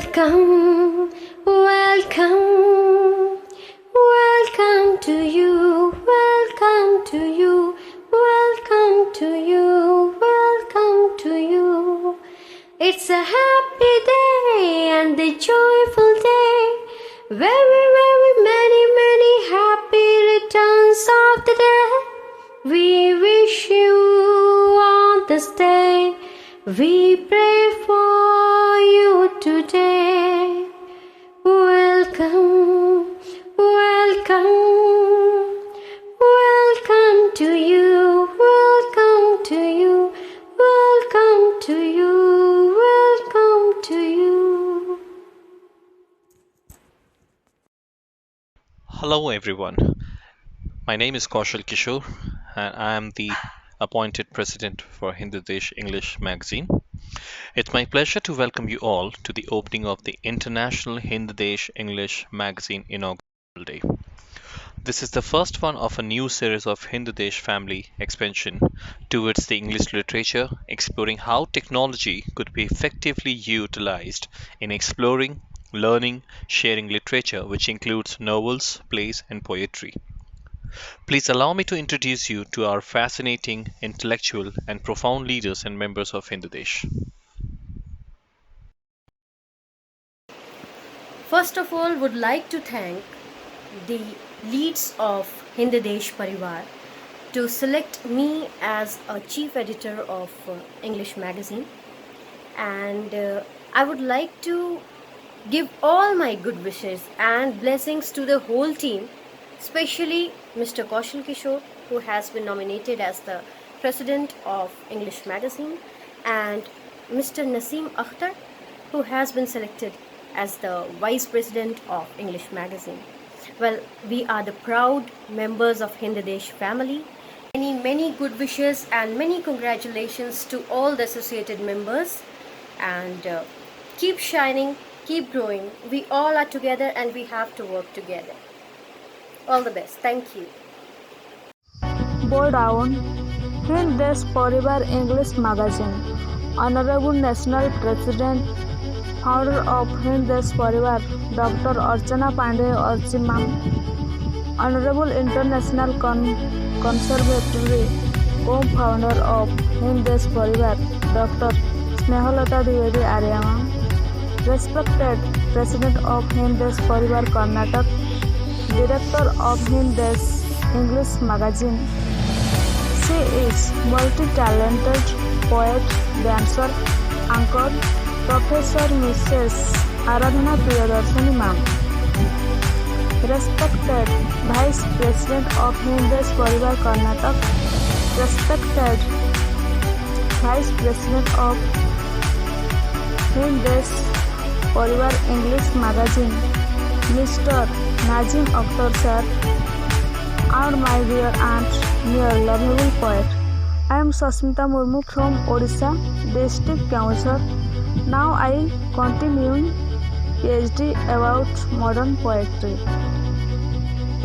Welcome, welcome, welcome to you, welcome to you, welcome to you, welcome to you. It's a happy day and a joyful day. Very, very many, many happy returns of the day. We wish you on this day. We pray for you today. Welcome, welcome, welcome to you, welcome to you, welcome to you, welcome to you. Hello everyone. My name is Kaushal Kishore and I am the appointed president for Hindu Desh English magazine. It's my pleasure to welcome you all to the opening of the International Hindu Desh English magazine inaugural day. This is the first one of a new series of Hindu Desh family expansion towards the English literature, exploring how technology could be effectively utilized in exploring, learning, sharing literature, which includes novels, plays, and poetry. Please allow me to introduce you to our fascinating, intellectual, and profound leaders and members of Hindu Desh. First of all, would like to thank the leads of Hindadesh Parivar to select me as a chief editor of English magazine, and I would like to give all my good wishes and blessings to the whole team, especially Mr. Kaushal Kishore, who has been nominated as the president of English magazine, and Mr. Naseem Akhtar, who has been selected as the vice president of English magazine. Well, we are the proud members of Hindadesh family. Many good wishes and many congratulations to all the associated members, and keep shining, keep growing. We all are together and we have to work together. All the best. Thank you. Bow down. Hind Desh Parivar English magazine. Honorable National President, founder of Hind Desh Parivar, Dr. Archana Pandey Archi Ma'am. Honorable International Conservatory, co-founder of Hind Desh Parivar, Dr. Snehalata Dwivedi Arya Ma'am. Respected President of Hind Desh Parivar Karnataka, Director of Hind Desh English magazine. She is multi-talented poet, dancer, anchor, Professor Mrs. Aradhana Priyadarshini Ma'am. Respected Vice President of Hind Desh Parivar Karnataka, respected Vice President of Hind Desh Parivar English magazine, Mr. Nazim Akhtar sir, and my dear aunt, near lovable poet. I am Sasmita Murmu from Odisha, district Keonjhar. Now I continue PhD about modern poetry.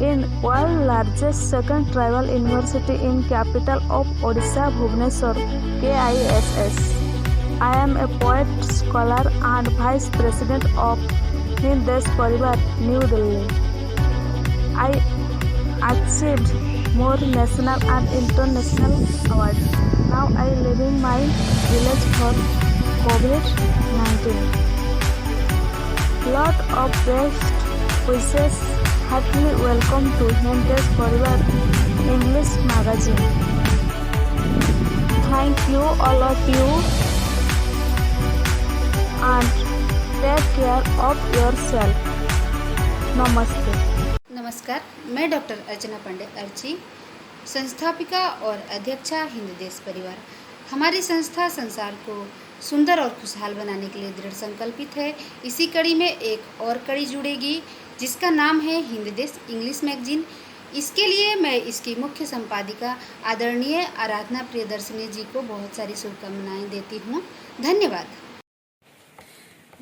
In world largest second tribal university in capital of Odisha, Bhubaneswar, KISS. I am a poet, scholar and vice president of Hind Desh Parivar, New Delhi. I achieved more national and international awards. Now I live in my village for COVID-19. Lot of best wishes. Heartily welcome to Hind Desh Parivar English magazine. Thank you all of you and take care of yourself. Namaste. नमस्कार, मैं doctor अर्चना पांडे अर्ची, संस्थापिका और अध्यक्षा हिंद देश परिवार। हमारी संस्था संसार को सुंदर और खुशहाल बनाने के लिए दृढ़ संकल्पित है। इसी कड़ी में एक और कड़ी जुड़ेगी जिसका नाम है हिंद देश इंग्लिश मैगजीन। इसके लिए मैं इसकी मुख्य संपादिका आदरणीय आराधना प्रियदर्शिनी जी को बहुत सारी शुभकामनाएं देती हूँ। धन्यवाद।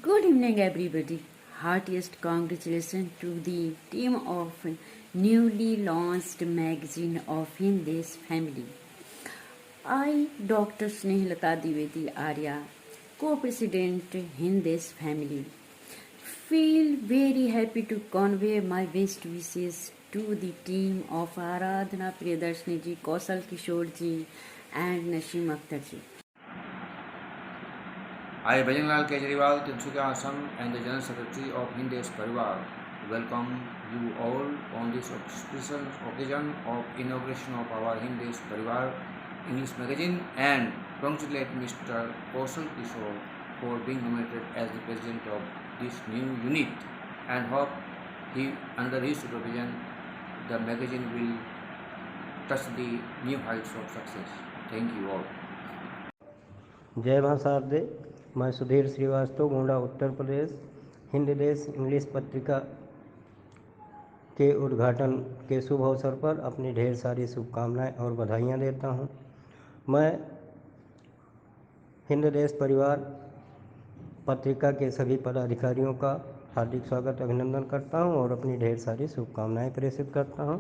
Good evening everybody. Heartiest congratulations to the team of newly launched magazine of Hind Desh family. I, Dr. Snehalata Dwivedi Arya, co-president Hind Desh family, feel very happy to convey my best wishes to the team of Aradhana Priyadarshini ji, Kaushal Kishore ji and Naseem Akhtar ji. I, Bhajanlal Kejriwal, Tinsukia Assam, and the General Secretary of Hindesh Parivar welcome you all on this auspicious occasion of inauguration of our Hindesh Parivar English magazine and congratulate Mr. Kaushal Kishore for being nominated as the president of this new unit and hope under his supervision the magazine will touch the new heights of success. Thank you all. जय भाषार्दे। मैं सुधीर श्रीवास्तव, गोंडा, उत्तर प्रदेश, हिंदी देश English पत्रिका के उद्घाटन के शुभ अवसर पर अपनी ढेर सारी शुभकामनाएं और बधाइयां देता हूं। मैं हिंदी देश परिवार पत्रिका के सभी पदाधिकारियों का हार्दिक स्वागत अभिनंदन करता हूं और अपनी ढेर सारी शुभकामनाएं प्रेषित करता हूं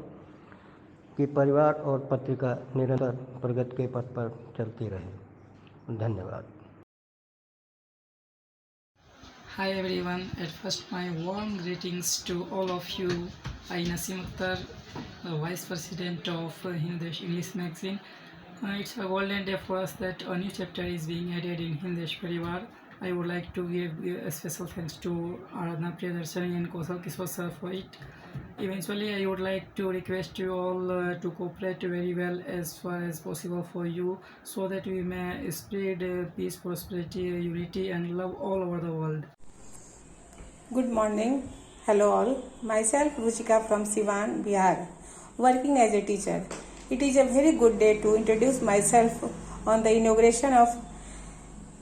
कि परिवार और पत्रिका निरंतर प्रगति के पथ पर चलती रहे। धन्यवाद। Hi everyone, at first my warm greetings to all of you. I Naseem Akhtar, Vice President of Hindesh English Magazine. It's a golden day for us that a new chapter is being added in Hindesh Parivar. I would like to give a special thanks to Aradhana Priyadarshini and Kaushal Kishore sir for it. Eventually, I would like to request you all to cooperate very well as far as possible for you so that we may spread peace, prosperity, unity and love all over the world. Good morning. Hello all. Myself Ruchika from Siwan, Bihar, working as a teacher. It is a very good day to introduce myself on the inauguration of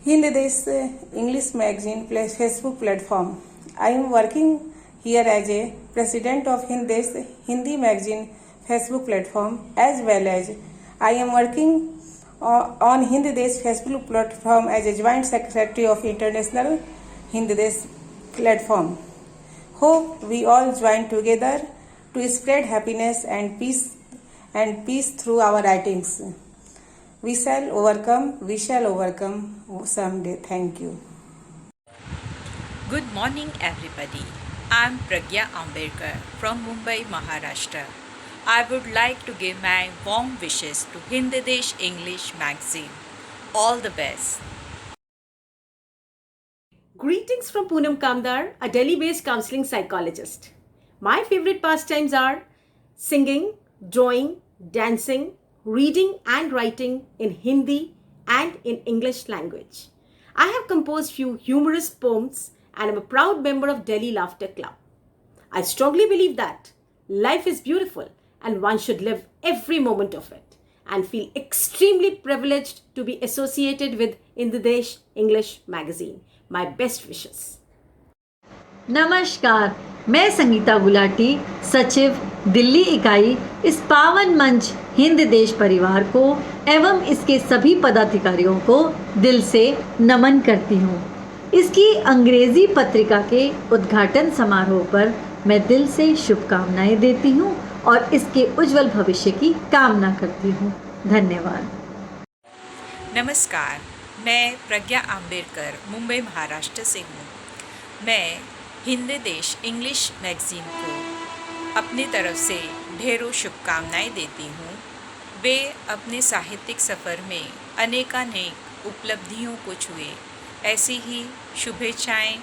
Hindi Desh English Magazine Facebook platform. I am working here as a president of Hindi Desh Hindi Magazine Facebook platform as well as I am working on Hindi Desh Facebook platform as a joint secretary of International Hindi Desh platform. Hope we all join together to spread happiness and peace through our writings. We shall overcome someday. Thank you. Good morning everybody. I am Pragya Ambedkar from Mumbai, Maharashtra. I would like to give my warm wishes to Hindi Desh English Magazine. All the best. Greetings from Poonam Kamdar, a Delhi-based counseling psychologist. My favorite pastimes are singing, drawing, dancing, reading and writing in Hindi and in English language. I have composed few humorous poems and am a proud member of Delhi Laughter Club. I strongly believe that life is beautiful and one should live every moment of it and feel extremely privileged to be associated with Hindi Desh English Magazine. My best wishes. नमस्कार, मैं संगीता गुलाटी, सचिव दिल्ली इकाई, इस पावन मंच हिंद देश परिवार को एवं इसके सभी पदाधिकारियों को दिल से नमन करती हूँ। इसकी अंग्रेजी पत्रिका के उद्घाटन समारोह पर मैं दिल से शुभकामनाएं देती हूँ और इसके उज्जवल भविष्य की कामना करती हूँ। धन्यवाद। नमस्कार, मैं प्रज्ञा आम्बेडकर मुंबई महाराष्ट्र से हूँ। मैं हिंदी देश इंग्लिश मैगज़ीन को अपनी तरफ से ढेरों शुभकामनाएं देती हूँ। वे अपने साहित्यिक सफ़र में अनेकानेक उपलब्धियों को छुए, ऐसी ही शुभेच्छाएं।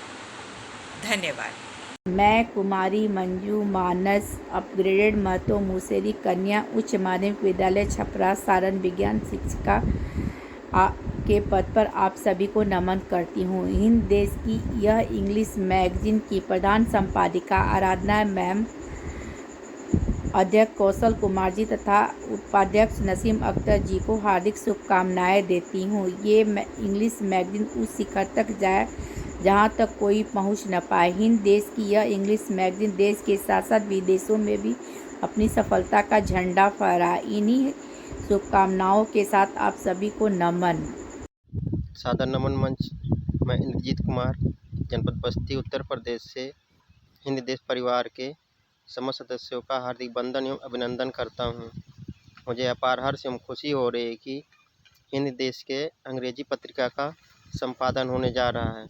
धन्यवाद। मैं कुमारी मंजू मानस अपग्रेडेड महतो मुसेरी कन्या उच्च माध्यमिक विद्यालय छपरा सारण विज्ञान शिक्षिका के पद पर आप सभी को नमन करती हूँ। हिंद देश की यह इंग्लिश मैगजीन की प्रधान संपादिका आराधना मैम, अध्यक्ष कौशल कुमार जी तथा उपाध्यक्ष नसीम अख्तर जी को हार्दिक शुभकामनाएं देती हूँ। ये इंग्लिश मैगजीन उस शिखर तक जाए जहाँ तक कोई पहुँच न पाए। हिंद देश की यह इंग्लिश मैगजीन देश के साथ साथ विदेशों में भी अपनी सफलता का झंडा फहराए। इन्हीं शुभकामनाओं के साथ आप सभी को नमन। सादर नमन मंच। मैं इंद्रजीत कुमार, जनपद बस्ती, उत्तर प्रदेश से हिंदी देश परिवार के समस्त सदस्यों का हार्दिक वंदन एवं अभिनंदन करता हूं। मुझे अपार हर्ष एवं खुशी हो रही है कि हिंदी देश के अंग्रेजी पत्रिका का संपादन होने जा रहा है।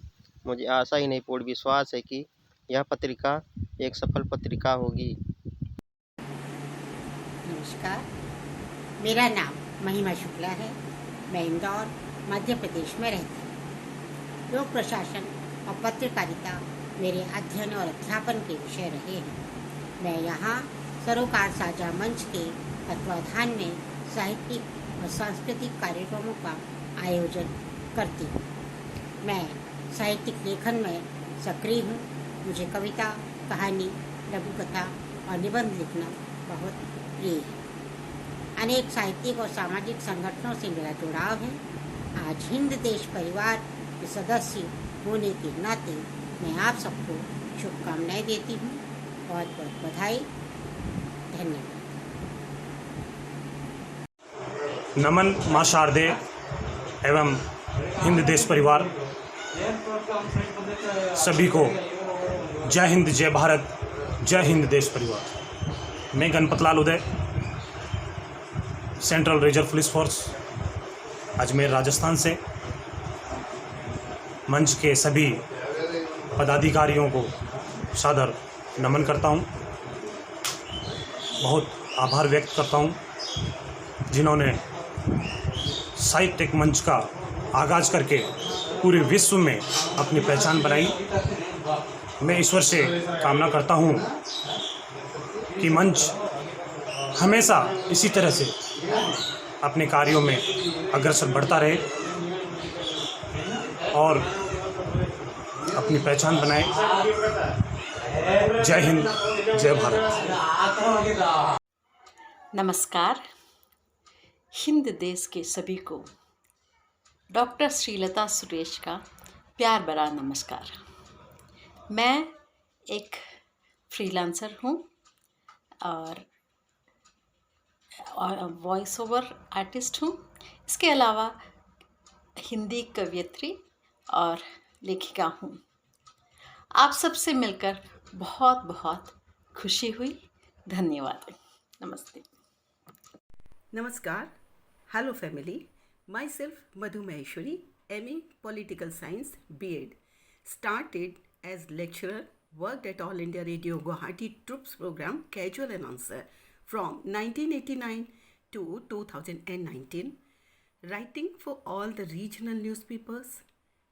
मुझे आशा ही नहीं पूर्ण विश्वास है कि यह पत्रिका एक सफल पत्रिका होगी। नमस्कार, मेरा नाम महिमा शुक्ला है। मैं इंदौर मध्य प्रदेश में रहती हूँ। लोक प्रशासन और पत्रकारिता मेरे अध्ययन और अध्यापन के विषय रहे हैं। मैं यहाँ सरोकार साझा मंच के तत्वाधान में साहित्यिक और सांस्कृतिक कार्यक्रमों का आयोजन करती हूँ। मैं साहित्यिक लेखन में सक्रिय हूँ। मुझे कविता, कहानी, लघु कथा और निबंध लिखना बहुत प्रिय है। अनेक साहित्यिक और सामाजिक संगठनों से मेरा जुड़ाव है। आज हिंद देश परिवार के सदस्य होने के नाते मैं आप सबको शुभकामनाएं देती हूँ। बहुत बहुत बधाई। धन्यवाद। नमन माँ शारदे एवं हिंद देश परिवार सभी को जय हिंद, जय भारत, जय हिंद देश परिवार। मैं Ganpat Lal Uday, central reserve police force, Ajmer, Rajasthan से मंच के सभी पदाधिकारियों को सादर नमन करता हूं। बहुत आभार व्यक्त करता हूं जिन्होंने साहित्यिक मंच का आगाज़ करके पूरे विश्व में अपनी पहचान बनाई। मैं ईश्वर से कामना करता हूं कि मंच हमेशा इसी तरह से अपने कार्यों में अग्रसर बढ़ता रहे और अपनी पहचान बनाए। जय हिंद, जय भारत। नमस्कार। हिंद देश के सभी को डॉक्टर श्रीलता सुरेश का प्यार भरा नमस्कार। मैं एक फ्रीलांसर हूँ और वॉइस ओवर आर्टिस्ट हूँ। इसके अलावा हिंदी कवयित्री और लेखिका हूँ। आप सबसे मिलकर बहुत बहुत खुशी हुई। धन्यवाद। नमस्ते। Namaskar. Hello family. Myself Madhu Maheshwari, MA Political Science, B.Ed. Started as lecturer, worked at All India Radio Guwahati Troops Program Casual Announcer from 1989 to 2019. Writing for all the regional newspapers,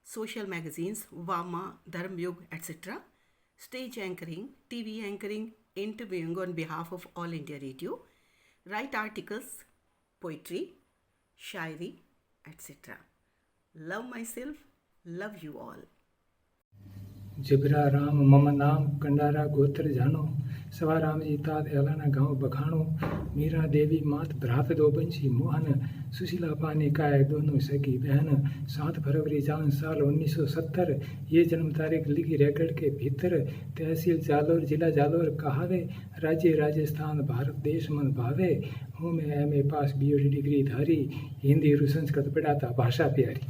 social magazines, Vama, Dharmyug, etc. Stage anchoring, TV anchoring, interviewing on behalf of All India Radio. Write articles, poetry, Shayari, etc. Love myself, love you all. जबरा राम मम नाम कंडारा गोत्र जानो, सवा राम जी तात Alana गाँव बखानो, मीरा देवी मात भ्रात दो बंशी मोहन, सुशीला पानी काय दोनों सगी बहन, 7 फरवरी जान साल 1970, ये जन्म तारीख लिखी रिकॉर्ड के भीतर, तहसील जालोर, जिला जालोर कहावे, राज्य राजस्थान, भारत देश मन भावे, हूँ मैं MA पास BEd डिग्री धारी, हिंदी और संस्कृत पढ़ाता, भाषा प्यारी।